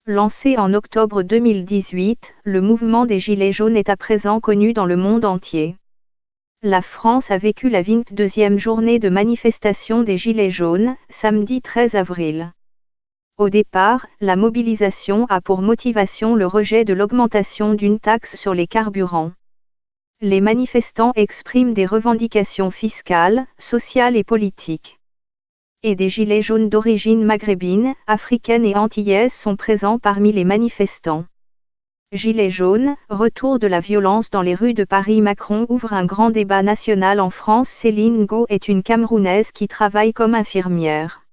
Lancé en octobre 2018, le mouvement des Gilets jaunes est à présent connu dans le monde entier. La France a vécu la 22e journée de manifestation des Gilets jaunes, samedi 13 avril. Au départ, la mobilisation a pour motivation le rejet de l'augmentation d'une taxe sur les carburants. Les manifestants expriment des revendications fiscales, sociales et politiques. Et des gilets jaunes d'origine maghrébine, africaine et antillaise sont présents parmi les manifestants. Gilets jaunes, retour de la violence dans les rues de Paris. Macron ouvre un grand débat national en France. Céline Ngo est une Camerounaise qui travaille comme infirmière.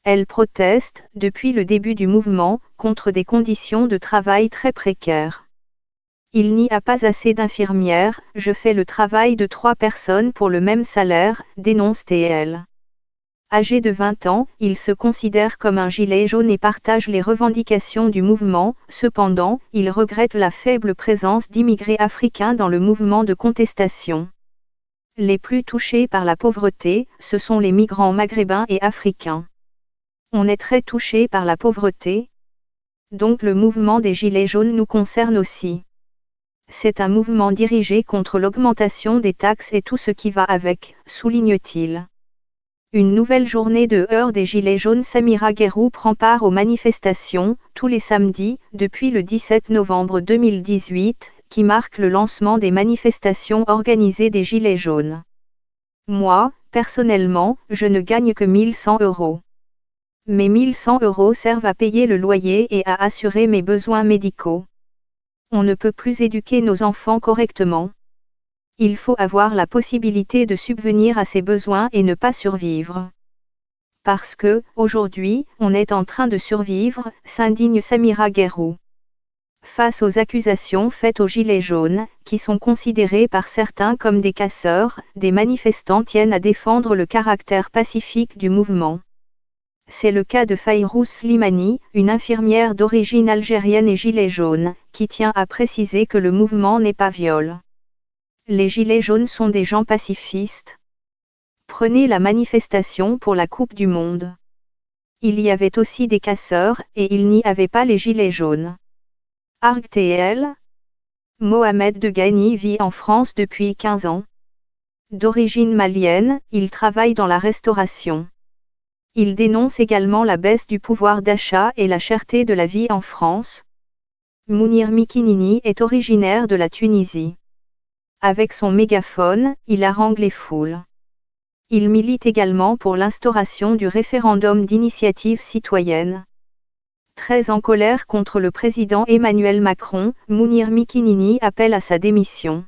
Elle proteste, depuis le début du mouvement, contre des conditions de travail très précaires. Il n'y a pas assez d'infirmières, je fais le travail de 3 personnes pour le même salaire, dénonce-t-elle. Âgé de 20 ans, il se considère comme un gilet jaune et partage les revendications du mouvement. Cependant, il regrette la faible présence d'immigrés africains dans le mouvement de contestation. Les plus touchés par la pauvreté, ce sont les migrants maghrébins et africains. On est très touché par la pauvreté. Donc le mouvement des Gilets jaunes nous concerne aussi. C'est un mouvement dirigé contre l'augmentation des taxes et tout ce qui va avec, souligne-t-il. Une nouvelle journée de heurts des Gilets jaunes. Samira Guerrou prend part aux manifestations, tous les samedis, depuis le 17 novembre 2018, qui marque le lancement des manifestations organisées des Gilets jaunes. Moi, personnellement, je ne gagne que 1 100 €. Mes 1 100 € servent à payer le loyer et à assurer mes besoins médicaux. On ne peut plus éduquer nos enfants correctement. Il faut avoir la possibilité de subvenir à ses besoins et ne pas survivre. Parce que, aujourd'hui, on est en train de survivre, s'indigne Samira Guerrou. Face aux accusations faites aux Gilets jaunes, qui sont considérés par certains comme des casseurs, des manifestants tiennent à défendre le caractère pacifique du mouvement. C'est le cas de Fayrouz Slimani, une infirmière d'origine algérienne et gilet jaune, qui tient à préciser que le mouvement n'est pas viol. Les Gilets jaunes sont des gens pacifistes. Prenez la manifestation pour la Coupe du Monde. Il y avait aussi des casseurs, et il n'y avait pas les Gilets jaunes. Arg-TL. Mohamed Degani vit en France depuis 15 ans. D'origine malienne, il travaille dans la restauration. Il dénonce également la baisse du pouvoir d'achat et la cherté de la vie en France. Mounir Mikinini est originaire de la Tunisie. Avec son mégaphone, il harangue les foules. Il milite également pour l'instauration du référendum d'initiative citoyenne. Très en colère contre le président Emmanuel Macron, Mounir Mikinini appelle à sa démission.